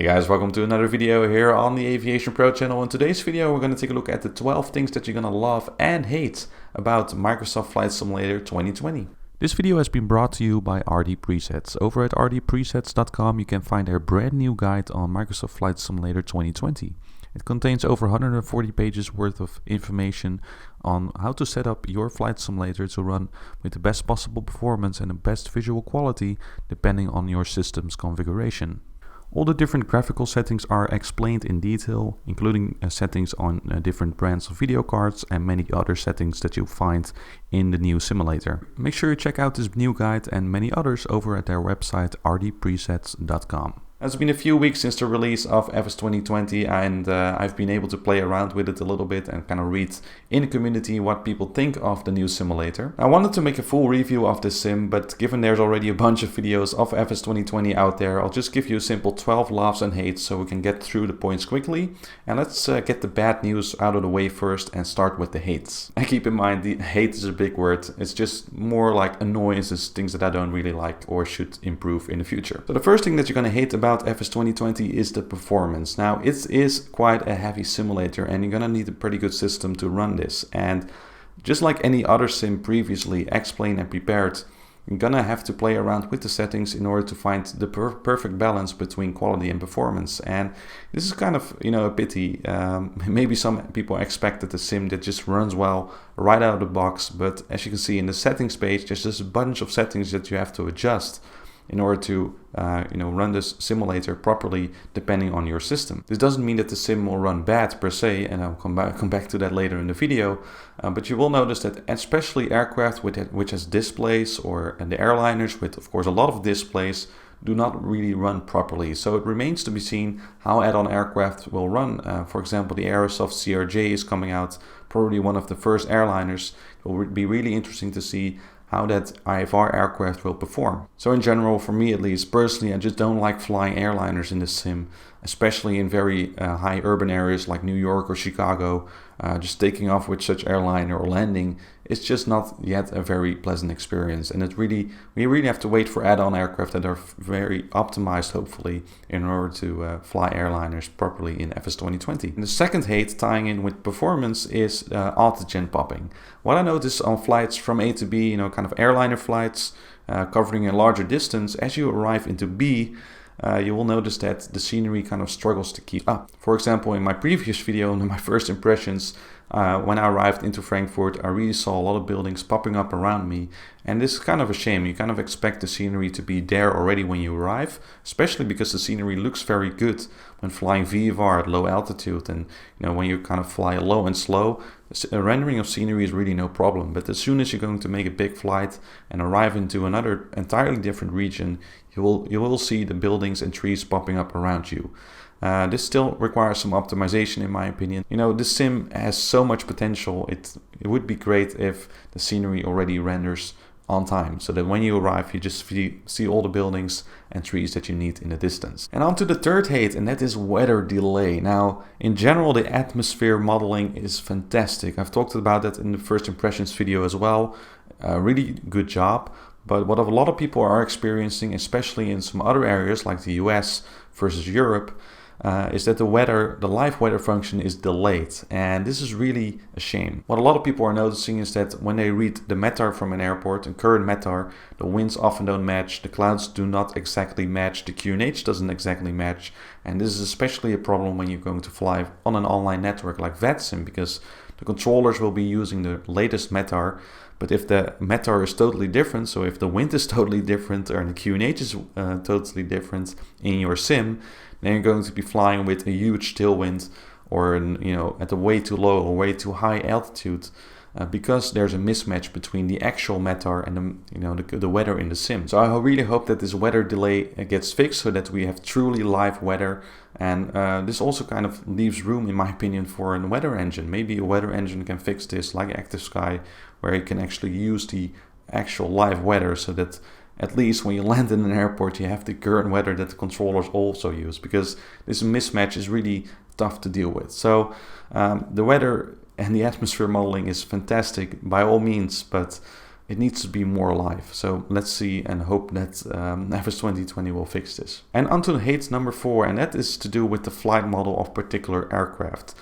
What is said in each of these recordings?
Hey guys, welcome to another video here on the AviationPro channel. In today's video we're going to take a look at the 12 things that you're going to love and hate about Microsoft Flight Simulator 2020. This video has been brought to you by RDPresets. Over at RDPresets.com you can find their brand new guide on Microsoft Flight Simulator 2020. It contains over 140 pages worth of information on how to set up your flight simulator to run with the best possible performance and the best visual quality depending on your system's configuration. All the different graphical settings are explained in detail, including settings on different brands of video cards and many other settings that you'll find in the new simulator. Make sure you check out this new guide and many others over at their website rdpresets.com. It's been a few weeks since the release of FS 2020 and I've been able to play around with it a little bit and kind of read in the community what people think of the new simulator. I wanted to make a full review of this sim, but given there's already a bunch of videos of FS 2020 out there, I'll just give you a simple 12 loves and hates so we can get through the points quickly. And let's get the bad news out of the way first and start with the hates. And keep in mind, the hate is a big word. It's just more like annoyances, things that I don't really like or should improve in the future. So the first thing that you're going to hate about FS 2020 is the performance. Now it is quite a heavy simulator and you're gonna need a pretty good system to run this, and just like any other sim previously explained and prepared, you're gonna have to play around with the settings in order to find the perfect balance between quality and performance. And this is kind of, a pity. Maybe some people expected a sim that just runs well right out of the box, but as you can see in the settings page, there's just a bunch of settings that you have to adjust in order to run this simulator properly depending on your system. This doesn't mean that the sim will run bad per se, and I'll come back to that later in the video, but you will notice that especially aircraft which has displays, or the airliners with of course a lot of displays, do not really run properly. So it remains to be seen how add-on aircraft will run. For example, the Aerosoft CRJ is coming out, probably one of the first airliners. It will be really interesting to see how that IFR aircraft will perform. So in general, for me at least, personally, I just don't like flying airliners in this sim, especially in very high urban areas like New York or Chicago. Just taking off with such airliner or landing, it's just not yet a very pleasant experience. And we really have to wait for add-on aircraft that are very optimized, hopefully, in order to fly airliners properly in FS 2020. And the second hate, tying in with performance, is Autogen popping. What I notice on flights from A to B, kind of airliner flights, covering a larger distance, as you arrive into B, you will notice that the scenery kind of struggles to keep up. For example, in my previous video on my first impressions, when I arrived into Frankfurt, I really saw a lot of buildings popping up around me, and this is kind of a shame. You kind of expect the scenery to be there already when you arrive, especially because the scenery looks very good when flying VFR at low altitude, and when you kind of fly low and slow, the rendering of scenery is really no problem. But as soon as you're going to make a big flight and arrive into another entirely different region, you will see the buildings and trees popping up around you. This still requires some optimization in my opinion. This sim has so much potential. It would be great if the scenery already renders on time, so that when you arrive you just see all the buildings and trees that you need in the distance. And on to the third hate, and that is weather delay. Now in general, the atmosphere modeling is fantastic. I've talked about that in the first impressions video as well. Really good job. But what a lot of people are experiencing, especially in some other areas like the US versus Europe, is that the live weather function is delayed, and this is really a shame. What a lot of people are noticing is that when they read the METAR from an airport, and current METAR, the winds often don't match, the clouds do not exactly match, the QNH doesn't exactly match, and this is especially a problem when you're going to fly on an online network like VATSIM, because the controllers will be using the latest METAR. But if the METAR is totally different, so if the wind is totally different or the QNH is totally different in your sim, then you're going to be flying with a huge tailwind, or at a way too low or way too high altitude, because there's a mismatch between the actual METAR and the weather in the sim. So I really hope that this weather delay gets fixed so that we have truly live weather. And this also kind of leaves room, in my opinion, for a weather engine. Maybe a weather engine can fix this, like Active Sky, where you can actually use the actual live weather, so that at least when you land in an airport you have the current weather that the controllers also use, because this mismatch is really tough to deal with. So the weather and the atmosphere modeling is fantastic by all means, but it needs to be more alive. So let's see and hope that FS 2020 will fix this. And onto hate number 4, and that is to do with the flight model of particular aircraft.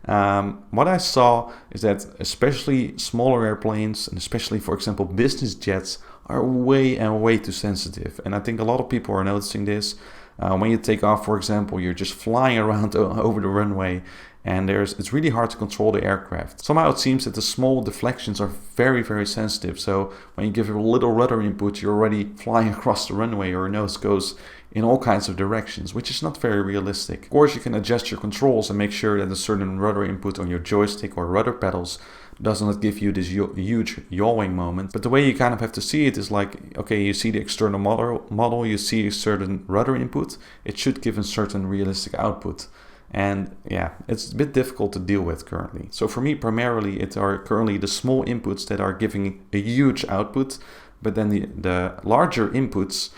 What I saw is that especially smaller airplanes, and especially, for example, business jets, are way too sensitive. And I think a lot of people are noticing this. When you take off, for example, you're just flying around over the runway, and it's really hard to control the aircraft. Somehow it seems that the small deflections are very sensitive. So when you give a little rudder input, you're already flying across the runway. Your nose goes in all kinds of directions, which is not very realistic. Of course, you can adjust your controls and make sure that a certain rudder input on your joystick or rudder pedals does not give you this huge yawing moment. But the way you kind of have to see it is like, okay, you see the external model, you see a certain rudder input, it should give a certain realistic output. And yeah, it's a bit difficult to deal with currently. So for me, primarily, it are currently the small inputs that are giving a huge output, but then the larger inputs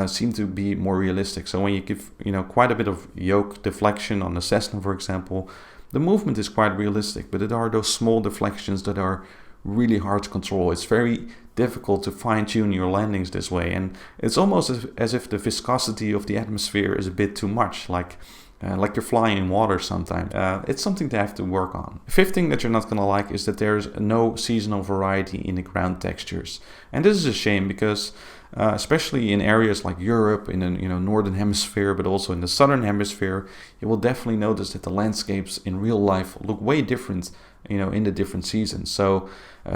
seem to be more realistic. So when you give, quite a bit of yoke deflection on the Cessna, for example, the movement is quite realistic, but it are those small deflections that are really hard to control. It's very difficult to fine-tune your landings this way, and it's almost as if the viscosity of the atmosphere is a bit too much, like you're flying in water sometimes. It's something to have to work on. The fifth thing that you're not gonna like is that there's no seasonal variety in the ground textures, and this is a shame because especially in areas like Europe, in the northern hemisphere, but also in the southern hemisphere, you will definitely notice that the landscapes in real life look way different, in the different seasons. So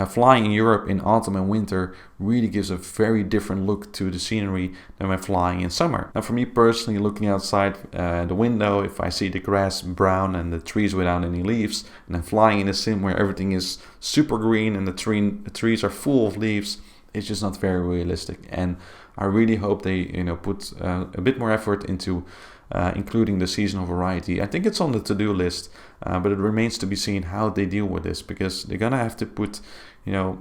flying in Europe in autumn and winter really gives a very different look to the scenery than when flying in summer. Now for me personally, looking outside the window, if I see the grass brown and the trees without any leaves, and then flying in a sim where everything is super green and the trees are full of leaves, it's just not very realistic. And I really hope they put a bit more effort into including the seasonal variety. I think it's on the to-do list, but it remains to be seen how they deal with this, because they're gonna have to put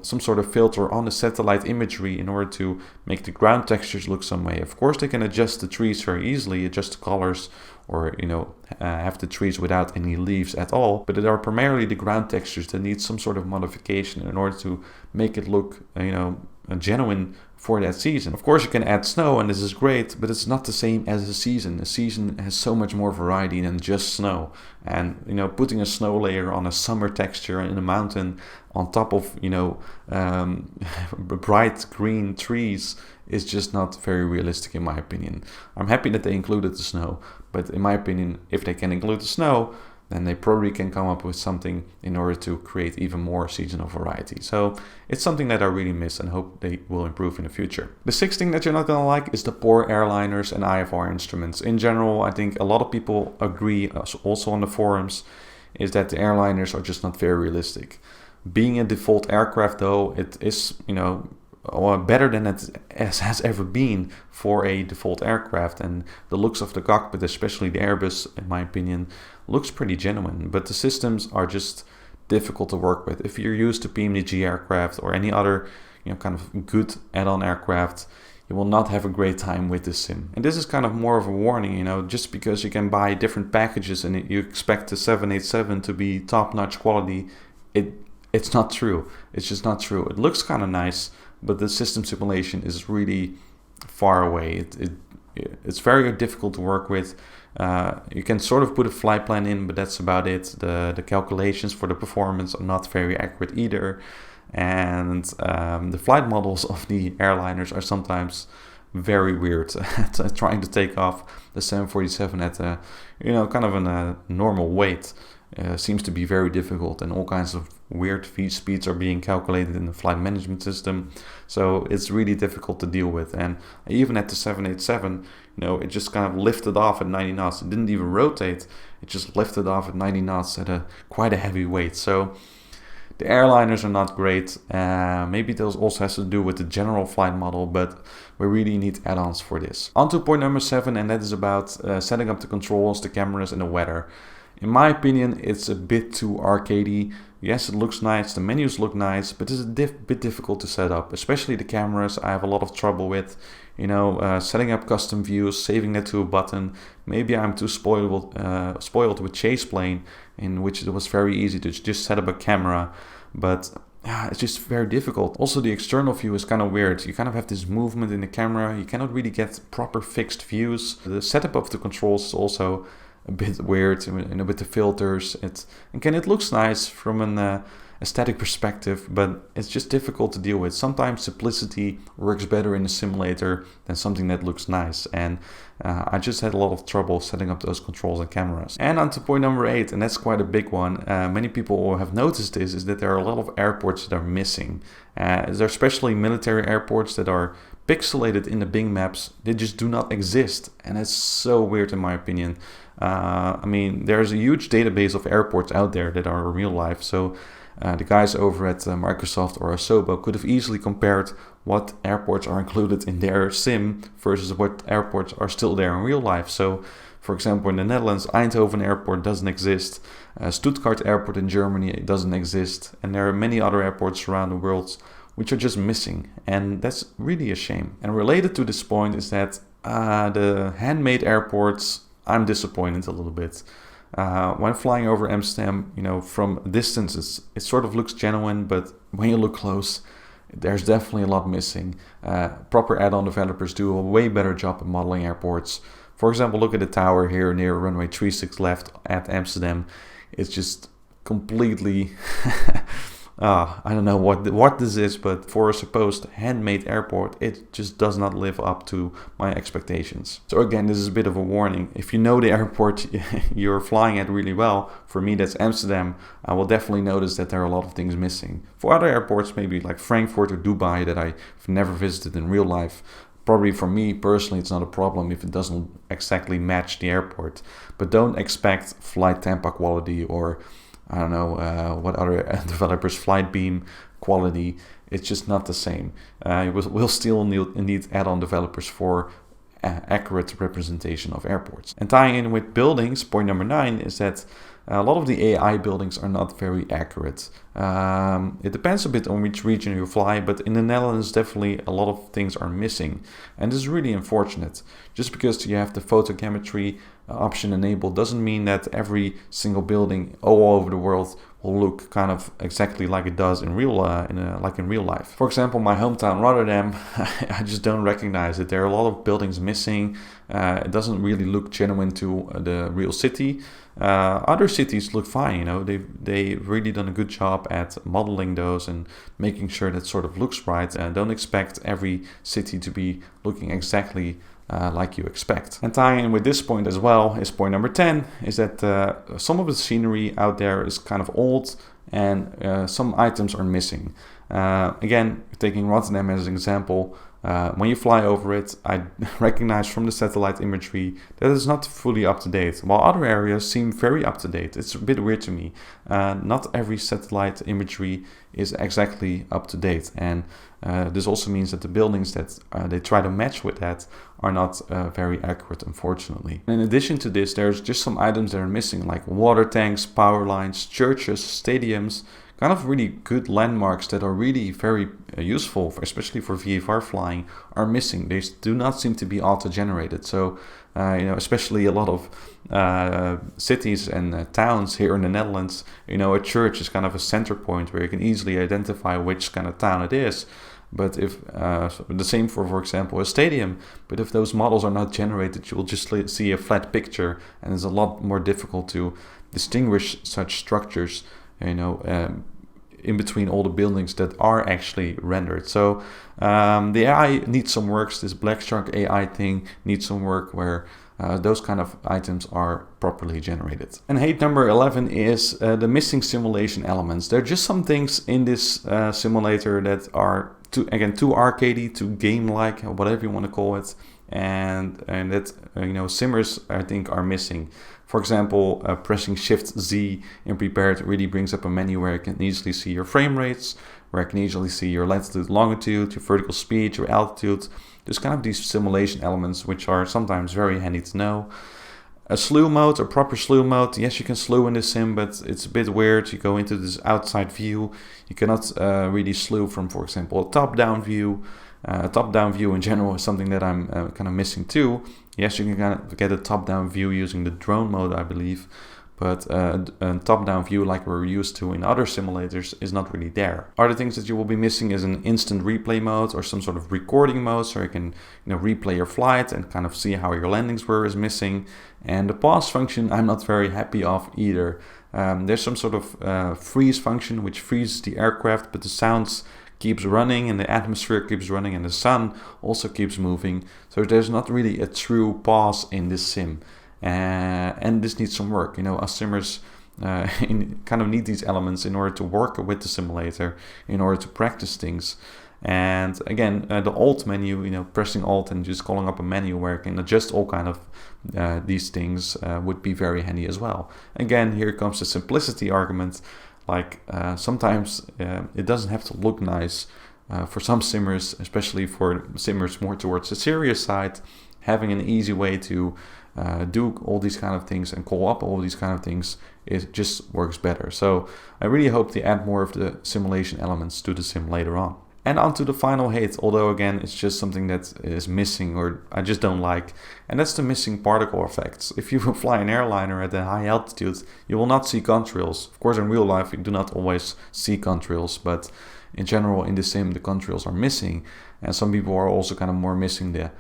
some sort of filter on the satellite imagery in order to make the ground textures look some way. Of course, they can adjust the trees very easily, adjust the colors, or have the trees without any leaves at all, but it are primarily the ground textures that need some sort of modification in order to make it look genuine for that season. Of course, you can add snow, and this is great, but it's not the same as a season. A season has so much more variety than just snow. And putting a snow layer on a summer texture in a mountain on top of bright green trees is just not very realistic in my opinion. I'm happy that they included the snow, but in my opinion, if they can include the snow, then they probably can come up with something in order to create even more seasonal variety. So it's something that I really miss and hope they will improve in the future. The sixth thing that you're not gonna like is the poor airliners and IFR instruments. In general, I think a lot of people agree, also on the forums, is that the airliners are just not very realistic. Being a default aircraft though, it is, better than it has ever been for a default aircraft, and the looks of the cockpit, especially the Airbus, in my opinion, looks pretty genuine, but the systems are just difficult to work with. If you're used to PMDG aircraft or any other kind of good add-on aircraft, you will not have a great time with this sim. And this is kind of more of a warning, just because you can buy different packages and you expect the 787 to be top-notch quality, it's not true. It's just not true. It looks kind of nice, but the system simulation is really far away. It's very difficult to work with. You can sort of put a flight plan in, but that's about it. The calculations for the performance are not very accurate either. And the flight models of the airliners are sometimes very weird. Trying to take off the 747 at a, kind of a normal weight seems to be very difficult, and all kinds of weird feed speeds are being calculated in the flight management system. So it's really difficult to deal with. And even at the 787, it just kind of lifted off at 90 knots. It didn't even rotate. It just lifted off at 90 knots at quite a heavy weight. So the airliners are not great. Maybe this also has to do with the general flight model, but we really need add-ons for this. On to point number 7, and that is about setting up the controls, the cameras, and the weather. In my opinion, it's a bit too arcadey. Yes, it looks nice, the menus look nice, but it's a bit difficult to set up, especially the cameras. I have a lot of trouble with, setting up custom views, saving that to a button. Maybe I'm too spoiled with Chase Plane, in which it was very easy to just set up a camera. But it's just very difficult. Also, the external view is kind of weird. You kind of have this movement in the camera. You cannot really get proper fixed views. The setup of the controls is also a bit weird, with the filters. It looks nice from an aesthetic perspective, but it's just difficult to deal with. Sometimes simplicity works better in a simulator than something that looks nice, and I just had a lot of trouble setting up those controls and cameras. And on to point number 8, and that's quite a big one. Many people have noticed this, is that there are a lot of airports that are missing. There are especially military airports that are pixelated in the Bing maps. They just do not exist, and that's so weird in my opinion. I mean, there's a huge database of airports out there that are real life, so the guys over at Microsoft or Asobo could have easily compared what airports are included in their sim versus what airports are still there in real life. So, for example, in the Netherlands, Eindhoven Airport doesn't exist. Stuttgart Airport in Germany doesn't exist. And there are many other airports around the world which are just missing. And that's really a shame. And related to this point is that the handmade airports, I'm disappointed a little bit. When flying over Amsterdam, from distances, it sort of looks genuine, but when you look close, there's definitely a lot missing. Proper add-on developers do a way better job at modeling airports. For example, look at the tower here near runway 36 left at Amsterdam. It's just completely I don't know what this is, but for a supposed handmade airport, it just does not live up to my expectations. So again, this is a bit of a warning. If you know the airport you're flying at really well, for me that's Amsterdam, I will definitely notice that there are a lot of things missing. For other airports, maybe like Frankfurt or Dubai that I've never visited in real life, probably for me personally, it's not a problem if it doesn't exactly match the airport. But don't expect Flight Tampa quality or I don't know what other developers, Flightbeam quality. It's just not the same. We'll still need add-on developers for accurate representation of airports. And tying in with buildings, point number 9 is that a lot of the AI buildings are not very accurate. It depends a bit on which region you fly, but in the Netherlands definitely a lot of things are missing. And this is really unfortunate. Just because you have the photogrammetry option enabled doesn't mean that every single building all over the world will look kind of exactly like it does in real life. For example, my hometown Rotterdam, I just don't recognize it. There are a lot of buildings missing. It doesn't really look genuine to the real city. Other cities look fine, they've really done a good job at modeling those and making sure that sort of looks right. Don't expect every city to be looking exactly like you expect. And tying in with this point as well is point number 10, is that some of the scenery out there is kind of old and some items are missing. Again, taking Rotterdam as an example, when you fly over it, I recognize from the satellite imagery that it's not fully up to date, while other areas seem very up to date. It's a bit weird to me. Not every satellite imagery is exactly up to date, and this also means that the buildings that they try to match with that are not very accurate, unfortunately. In addition to this, there's just some items that are missing, like water tanks, power lines, churches, stadiums, kind of really good landmarks that are really very useful, especially for VFR flying, are missing. They do not seem to be auto-generated. So, especially a lot of cities and towns here in the Netherlands, a church is kind of a center point where you can easily identify which kind of town it is. But if the same for example, a stadium. But if those models are not generated, you will just see a flat picture, and it's a lot more difficult to distinguish such structures, in between all the buildings that are actually rendered. So the AI needs some work. This Black Shark AI thing needs some work where those kind of items are properly generated. And hate number 11 is the missing simulation elements. There are just some things in this simulator that are too arcadey, too game-like, whatever you want to call it, and that simmers I think are missing. For example, pressing Shift Z in Prepared really brings up a menu where you can easily see your frame rates, where you can easily see your latitude, longitude, your vertical speed, your altitude. There's kind of these simulation elements which are sometimes very handy to know. A slew mode, a proper slew mode. Yes, you can slew in the sim, but it's a bit weird. You go into this outside view. You cannot really slew from, for example, a top-down view. A top-down view in general is something that I'm kind of missing too. Yes, you can kind of get a top-down view using the drone mode, I believe. but a top-down view like we're used to in other simulators is not really there. Other things that you will be missing is an instant replay mode or some sort of recording mode, so you can replay your flight and kind of see how your landings were is missing. And the pause function I'm not very happy of either. There's some sort of freeze function which freezes the aircraft, but the sounds keeps running and the atmosphere keeps running and the sun also keeps moving. So there's not really a true pause in this sim. And this needs some work. Us simmers kind of need these elements in order to work with the simulator, in order to practice things. And again, the Alt menu, pressing Alt and just calling up a menu where you can adjust all kind of these things would be very handy as well. Again, here comes the simplicity argument. Like sometimes it doesn't have to look nice for some simmers, especially for simmers more towards the serious side. Having an easy way to do all these kind of things and call up all these kind of things, it just works better. So I really hope they add more of the simulation elements to the sim later on. And on to the final hate, although again it's just something that is missing or I just don't like, and that's the missing particle effects. If you fly an airliner at a high altitude, you will not see contrails. Of course in real life you do not always see contrails, but in general in the sim the contrails are missing, and some people are also kind of more missing the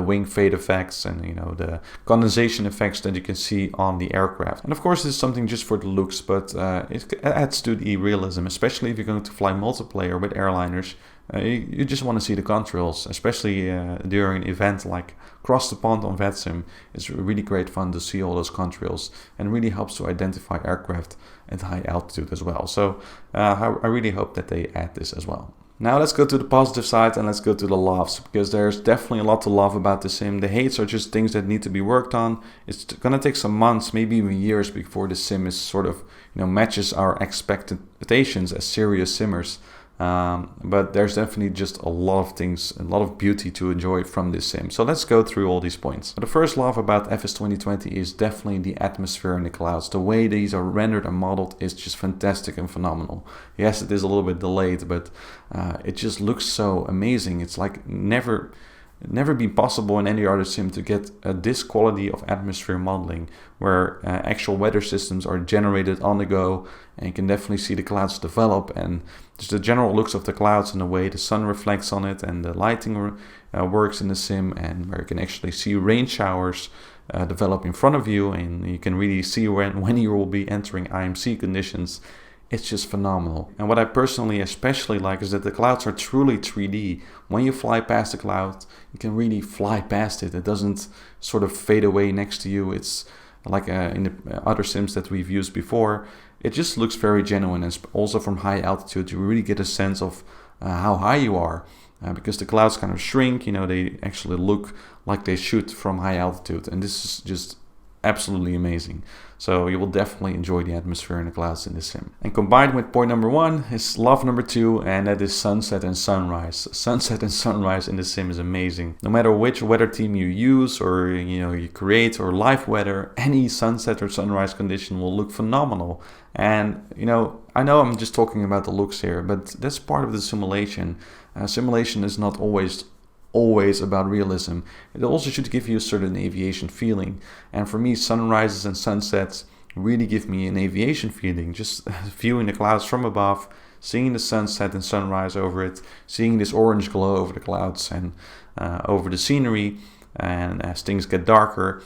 wing fade effects and the condensation effects that you can see on the aircraft. And of course this is something just for the looks, but it adds to the realism, especially if you're going to fly multiplayer with airliners. You just want to see the contrails, especially during an event like Cross the Pond on VATSIM. It's really great fun to see all those contrails and really helps to identify aircraft at high altitude as well. So I really hope that they add this as well. Now let's go to the positive side and let's go to the loves, because there's definitely a lot to love about the sim. The hates are just things that need to be worked on. It's gonna take some months, maybe even years, before the sim is sort of matches our expectations as serious simmers. But there's definitely just a lot of things, a lot of beauty to enjoy from this sim. So let's go through all these points. The first love about FS 2020 is definitely the atmosphere and the clouds. The way these are rendered and modeled is just fantastic and phenomenal. Yes, it is a little bit delayed, but it just looks so amazing. It's like never been possible in any other sim to get this quality of atmosphere modeling, where actual weather systems are generated on the go, and you can definitely see the clouds develop, and just the general looks of the clouds and the way the sun reflects on it, and the lighting works in the sim, and where you can actually see rain showers develop in front of you, and you can really see when you will be entering IMC conditions. It's just phenomenal. And what I personally especially like is that the clouds are truly 3D. When you fly past the cloud, you can really fly past it. It doesn't sort of fade away next to you. It's like in the other sims that we've used before. It just looks very genuine, and also from high altitude you really get a sense of how high you are, because the clouds kind of shrink. They actually look like they should from high altitude, and this is just absolutely amazing. So you will definitely enjoy the atmosphere and the clouds in this sim. And combined with point number 1 is love number 2, and that is sunset and sunrise. Sunset and sunrise in the sim is amazing. No matter which weather team you use or you create, or live weather, any sunset or sunrise condition will look phenomenal. And I know I'm just talking about the looks here, but that's part of the simulation. Simulation is not always about realism. It also should give you a certain aviation feeling, and for me sunrises and sunsets really give me an aviation feeling. Just viewing the clouds from above, seeing the sunset and sunrise over it, seeing this orange glow over the clouds and over the scenery, and as things get darker,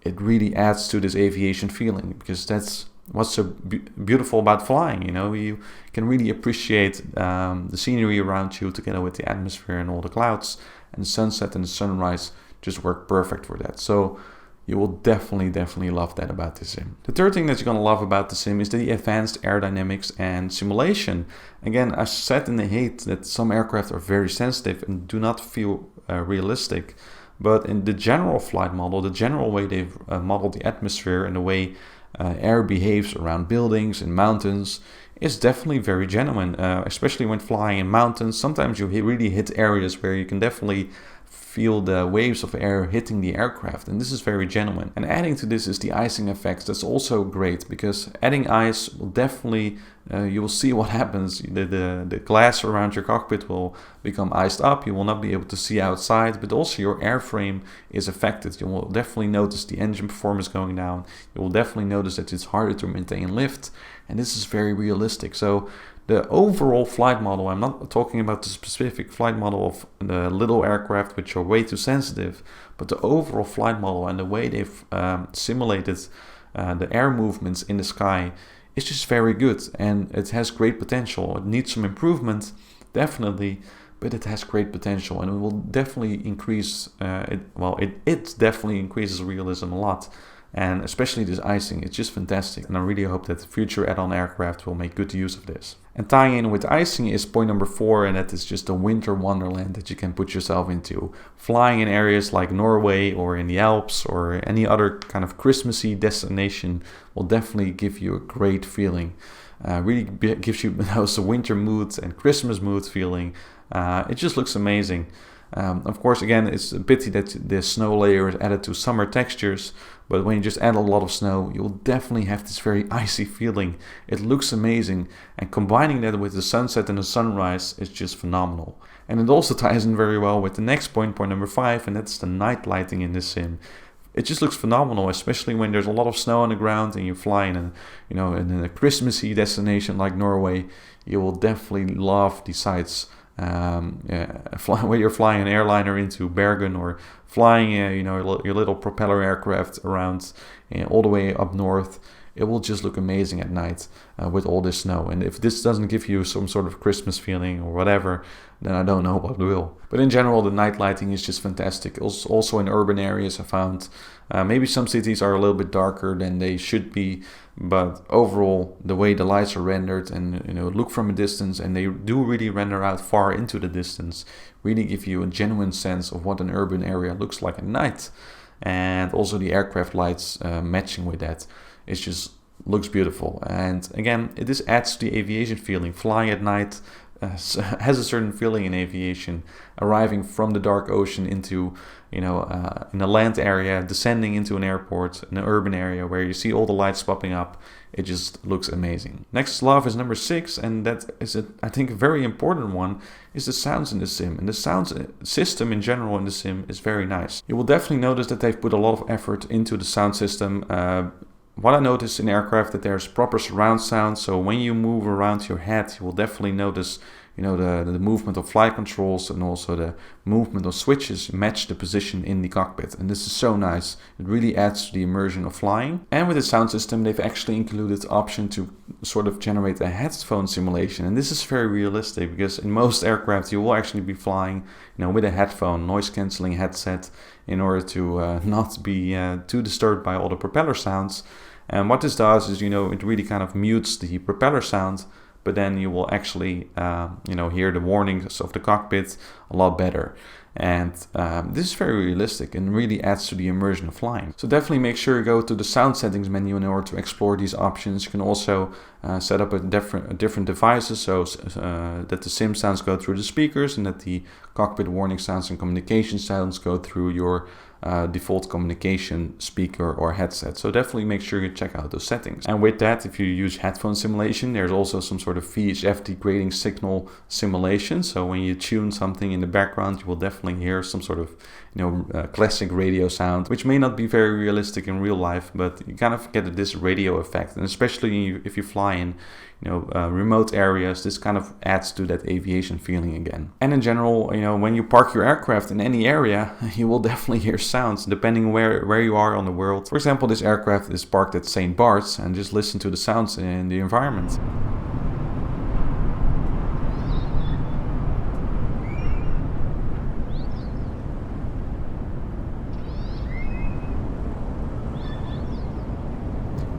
it really adds to this aviation feeling, because that's what's so beautiful about flying. You can really appreciate the scenery around you together with the atmosphere and all the clouds, and the sunset and the sunrise just work perfect for that. So you will definitely love that about the sim. The third thing that you're going to love about the sim is the advanced aerodynamics and simulation. Again, I said in the hate that some aircraft are very sensitive and do not feel realistic. But in the general flight model, the general way they've modeled the atmosphere and the way air behaves around buildings and mountains is definitely very genuine, especially when flying in mountains. Sometimes you really hit areas where you can definitely feel the waves of air hitting the aircraft, and this is very genuine. And adding to this is the icing effects. That's also great, because adding ice will definitely, you will see what happens. The glass around your cockpit will become iced up. You will not be able to see outside, but also your airframe is affected. You will definitely notice the engine performance going down. You will definitely notice that it's harder to maintain lift, and this is very realistic. So the overall flight model, I'm not talking about the specific flight model of the little aircraft which are way too sensitive, but the overall flight model and the way they've simulated the air movements in the sky is just very good, and it has great potential. It needs some improvement, definitely, but it has great potential, and it will definitely increase, it definitely increases realism a lot. And especially this icing, it's just fantastic. And I really hope that future add-on aircraft will make good use of this. And tying in with icing is point number 4, and that is just a winter wonderland that you can put yourself into. Flying in areas like Norway or in the Alps or any other kind of Christmassy destination will definitely give you a great feeling. Really gives you those winter moods and Christmas mood feeling. It just looks amazing. Of course, again, it's a pity that the snow layer is added to summer textures, but when you just add a lot of snow, you'll definitely have this very icy feeling. It looks amazing, and combining that with the sunset and the sunrise is just phenomenal. And it also ties in very well with the next point number 5, and that's the night lighting in this sim. It just looks phenomenal, especially when there's a lot of snow on the ground and you fly in a Christmassy destination like Norway. You will definitely love the sights. Where you're flying an airliner into Bergen, or flying your little propeller aircraft around all the way up north, it will just look amazing at night with all this snow. And if this doesn't give you some sort of Christmas feeling or whatever, then I don't know what will. But in general, the night lighting is just fantastic. Also in urban areas, I found maybe some cities are a little bit darker than they should be, but overall, the way the lights are rendered and look from a distance, and they do really render out far into the distance, really give you a genuine sense of what an urban area looks like at night. And also the aircraft lights matching with that, it just looks beautiful. And again, this adds to the aviation feeling. Flying at night has a certain feeling in aviation. Arriving from the dark ocean into in a land area, descending into an airport, an urban area where you see all the lights popping up, it just looks amazing. Next to love is number 6, and that is I think a very important one, is the sounds in the sim. And the sounds system in general in the sim is very nice. You will definitely notice that they've put a lot of effort into the sound system. What I noticed in aircraft, that there's proper surround sound, so when you move around your head, you will definitely notice the movement of flight controls, and also the movement of switches match the position in the cockpit. And this is so nice. It really adds to the immersion of flying. And with the sound system, they've actually included the option to sort of generate a headphone simulation. And this is very realistic, because in most aircraft you will actually be flying with a headphone, noise cancelling headset, in order to not be too disturbed by all the propeller sounds. And what this does is, it really kind of mutes the propeller sound, but then you will actually, hear the warnings of the cockpit a lot better. And this is very realistic and really adds to the immersion of flying. So definitely make sure you go to the sound settings menu in order to explore these options. You can also set up different devices, so that the sim sounds go through the speakers, and that the cockpit warning sounds and communication sounds go through your default communication speaker or headset. So definitely make sure you check out those settings. And with that, if you use headphone simulation, there's also some sort of VHF degrading signal simulation. So when you tune something in the background, you will definitely hear some sort of classic radio sound, which may not be very realistic in real life, but you kind of get this radio effect. And especially if you fly in remote areas, this kind of adds to that aviation feeling again. And in general, when you park your aircraft in any area, you will definitely hear sounds depending where you are on the world. For example, this aircraft is parked at St. Bart's, and just listen to the sounds in the environment.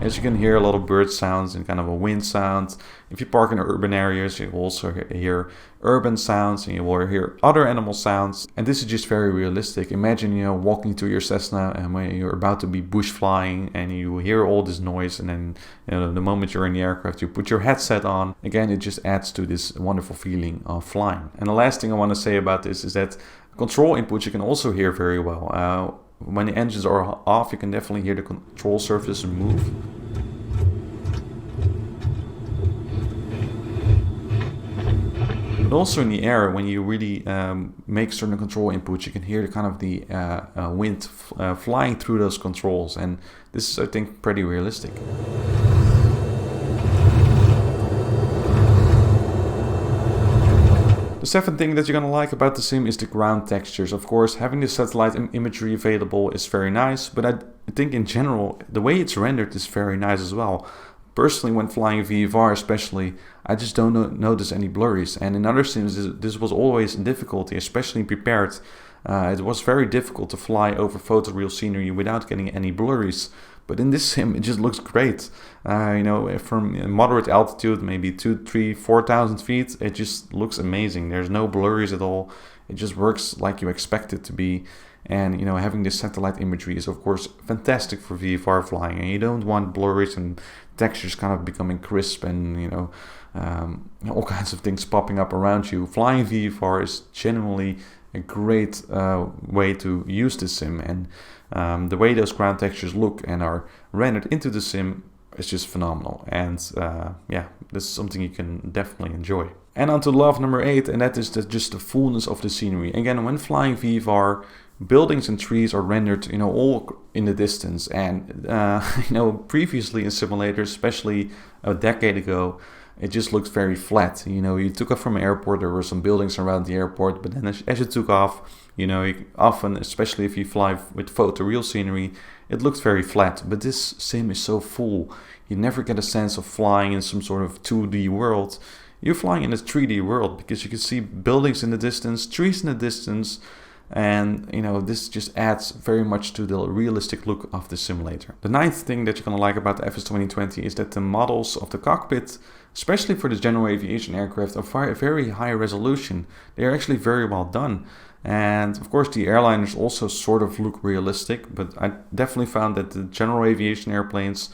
As you can hear a lot of bird sounds and kind of a wind sound. If you park in urban areas, you will also hear urban sounds, and you will hear other animal sounds. And this is just very realistic. Imagine, walking to your Cessna and when you're about to be bush flying and you hear all this noise, and then the moment you're in the aircraft, you put your headset on. Again, it just adds to this wonderful feeling of flying. And the last thing I want to say about this is that control inputs you can also hear very well. When the engines are off, you can definitely hear the control surface move. But also in the air, when you really make certain control inputs, you can hear the kind of the wind flying through those controls, and this is, I think, pretty realistic. The seventh thing that you're gonna like about the sim is the ground textures. Of course, having the satellite imagery available is very nice, but I think in general, the way it's rendered is very nice as well. Personally, when flying VFR especially, I just don't notice any blurries. And in other sims, this was always a difficulty, especially in Prepared. It was very difficult to fly over photoreal scenery without getting any blurries. But in this sim, it just looks great. From moderate altitude, maybe 2,000, 3,000, 4,000 feet, it just looks amazing. There's no blurries at all. It just works like you expect it to be. And having this satellite imagery is of course fantastic for VFR flying, and you don't want blurries and textures kind of becoming crisp and all kinds of things popping up around you. Flying VFR is genuinely a great way to use the sim, and the way those ground textures look and are rendered into the sim is just phenomenal. And this is something you can definitely enjoy. And on to love number 8, and that is just the fullness of the scenery. Again, when flying VFR, buildings and trees are rendered, all in the distance. And previously in simulators, especially a decade ago, it just looked very flat. You took off from an airport, there were some buildings around the airport, but then as you took off, you often, especially if you fly with photoreal scenery, it looks very flat. But this sim is so full, you never get a sense of flying in some sort of 2D world. You're flying in a 3D world because you can see buildings in the distance, trees in the distance, and this just adds very much to the realistic look of the simulator. The ninth thing that you're gonna like about the FS 2020 is that the models of the cockpit, especially for the general aviation aircraft, are very high resolution. They are actually very well done. And of course the airliners also sort of look realistic, but I definitely found that the general aviation airplanes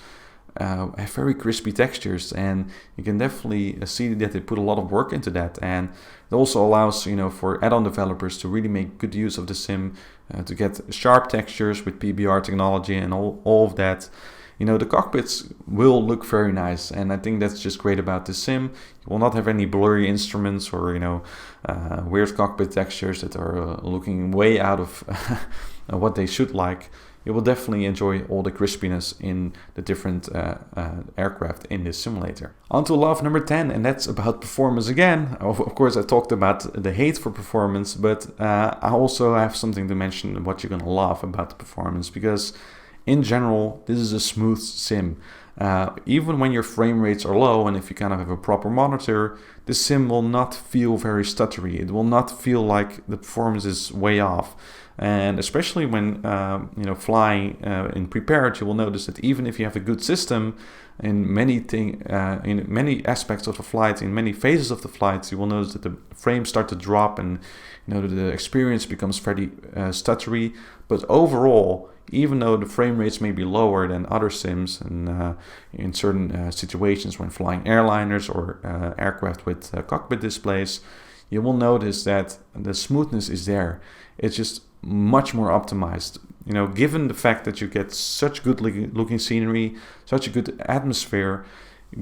have very crispy textures, and you can definitely see that they put a lot of work into that. And it also allows for add-on developers to really make good use of the sim, to get sharp textures with PBR technology and all of that. The cockpits will look very nice, and I think that's just great about the sim. You will not have any blurry instruments or weird cockpit textures that are looking way out of what they should like. You will definitely enjoy all the crispiness in the different aircraft in this simulator. On to love number 10, and that's about performance again. Of course, I talked about the hate for performance, but I also have something to mention what you're gonna love about the performance, because in general, this is a smooth sim. Even when your frame rates are low, and if you kind of have a proper monitor, the sim will not feel very stuttery. It will not feel like the performance is way off. And especially when flying in Prepared, you will notice that even if you have a good system in many aspects of the flight, in many phases of the flight, you will notice that the frames start to drop, and the experience becomes very stuttery. But overall, even though the frame rates may be lower than other sims, and in certain situations when flying airliners or aircraft with cockpit displays, you will notice that the smoothness is there. It's just much more optimized. Given the fact that you get such good looking scenery, such a good atmosphere,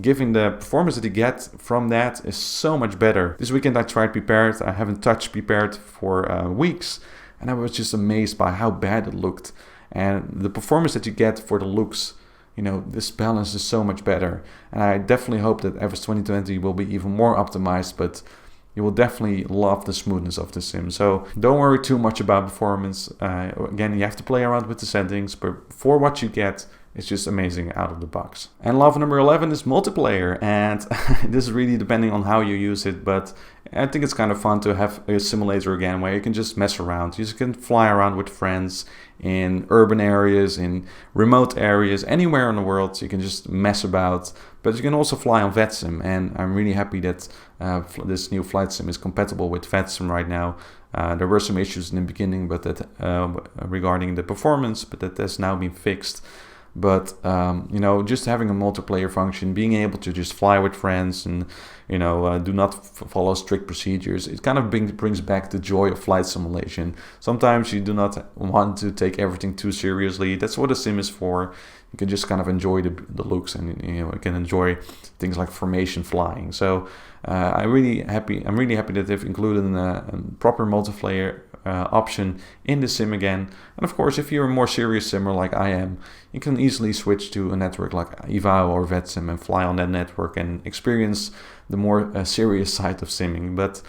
given the performance that you get from that is so much better. This weekend I tried Prepared. I haven't touched Prepared for weeks, and I was just amazed by how bad it looked. And the performance that you get for the looks, this balance is so much better. And I definitely hope that FS 2020 will be even more optimized, but you will definitely love the smoothness of the sim. So don't worry too much about performance. Again, you have to play around with the settings, but for what you get, it's just amazing out of the box. And love number 11 is multiplayer, and this is really depending on how you use it, but I think it's kind of fun to have a simulator again where you can just mess around. You can fly around with friends in urban areas, in remote areas, anywhere in the world. So you can just mess about. But you can also fly on VATSIM, and I'm really happy that this new Flightsim is compatible with VATSIM right now. There were some issues in the beginning, but that regarding the performance, but that has now been fixed. But you know, just having a multiplayer function, being able to just fly with friends and you know do not follow strict procedures, it kind of brings back the joy of flight simulation. Sometimes you do not want to take everything too seriously. That's what a sim is for. You can just kind of enjoy the looks, and you know, you can enjoy things like formation flying. So I'm really happy that they've included a proper multiplayer option in the sim again. And of course, if you're a more serious simmer like I am, you can easily switch to a network like EVAO or VATSIM and fly on that network and experience the more serious side of simming. But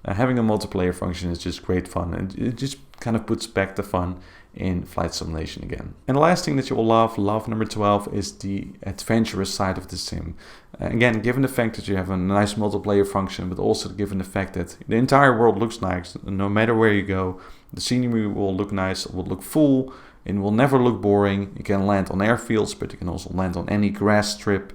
having a multiplayer function is just great fun, and it just kind of puts back the fun in flight simulation again. And the last thing that you will love number 12, is the adventurous side of the sim. Again, given the fact that you have a nice multiplayer function, but also given the fact that the entire world looks nice, no matter where you go, the scenery will look nice, will look full, and will never look boring. You can land on airfields, but you can also land on any grass strip.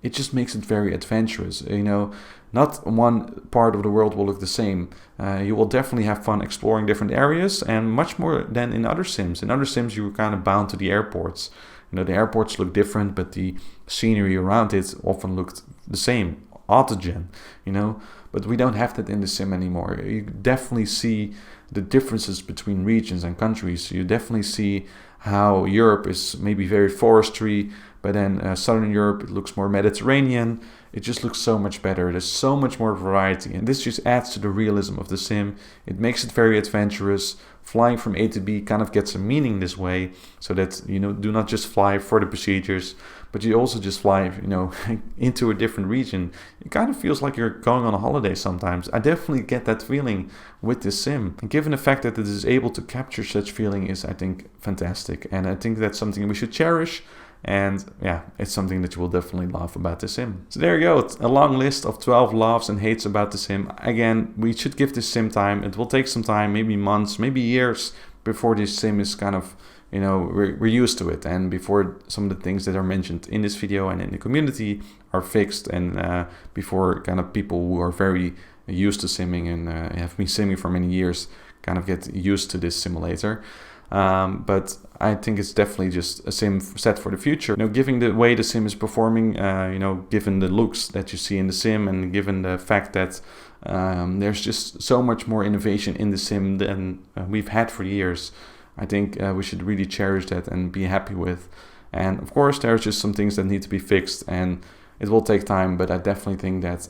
It just makes it very adventurous. You know, not one part of the world will look the same. You will definitely have fun exploring different areas, and much more than in other sims. In other sims, you were kind of bound to the airports. You know, the airports look different, but the scenery around it often looked the same. Autogen, you know, but we don't have that in the sim anymore. You definitely see the differences between regions and countries. You definitely see how Europe is maybe very forestry, but then Southern Europe, it looks more Mediterranean. It just looks so much better. There's so much more variety, and this just adds to the realism of the sim. It makes it very adventurous. Flying from A to B kind of gets a meaning this way, so that you know, do not just fly for the procedures, but you also just fly, you know, into a different region. It kind of feels like you're going on a holiday sometimes. I definitely get that feeling with this sim, and given the fact that it is able to capture such feeling is, I think, fantastic, and I think that's something we should cherish. And yeah, it's something that you will definitely love about the sim. So there you go, it's a long list of 12 loves and hates about the sim. Again, we should give this sim time. It will take some time, maybe months, maybe years, before this sim is kind of, you know, we're used to it, and before some of the things that are mentioned in this video and in the community are fixed, and before kind of people who are very used to simming and have been simming for many years kind of get used to this simulator. But I think it's definitely just a sim set for the future. You know, given the way the sim is performing, you know, given the looks that you see in the sim, and given the fact that there's just so much more innovation in the sim than we've had for years, I think we should really cherish that and be happy with. And of course, there's just some things that need to be fixed, and it will take time, but I definitely think that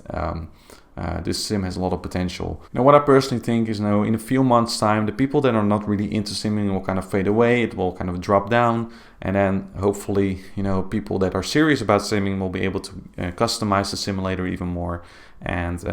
this sim has a lot of potential. Now, what I personally think is, in a few months' time, the people that are not really into simming will kind of fade away. It will kind of drop down, and then hopefully, people that are serious about simming will be able to customize the simulator even more and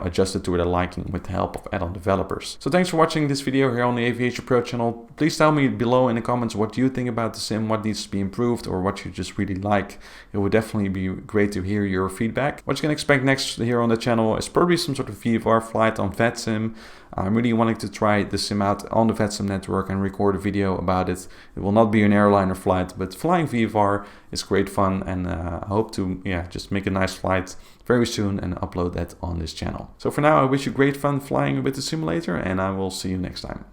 adjust it to their liking with the help of add-on developers. So thanks for watching this video here on the AviationPro channel. Please tell me below in the comments what you think about the sim, what needs to be improved, or what you just really like. It would definitely be great to hear your feedback. What you can expect next here on the channel is probably some sort of VFR flight on VATSIM. I'm really wanting to try the sim out on the VATSIM network and record a video about it. It will not be an airliner flight, but flying VFR is great fun, and I hope to just make a nice flight very soon and upload that on this channel. So for now, I wish you great fun flying with the simulator, and I will see you next time.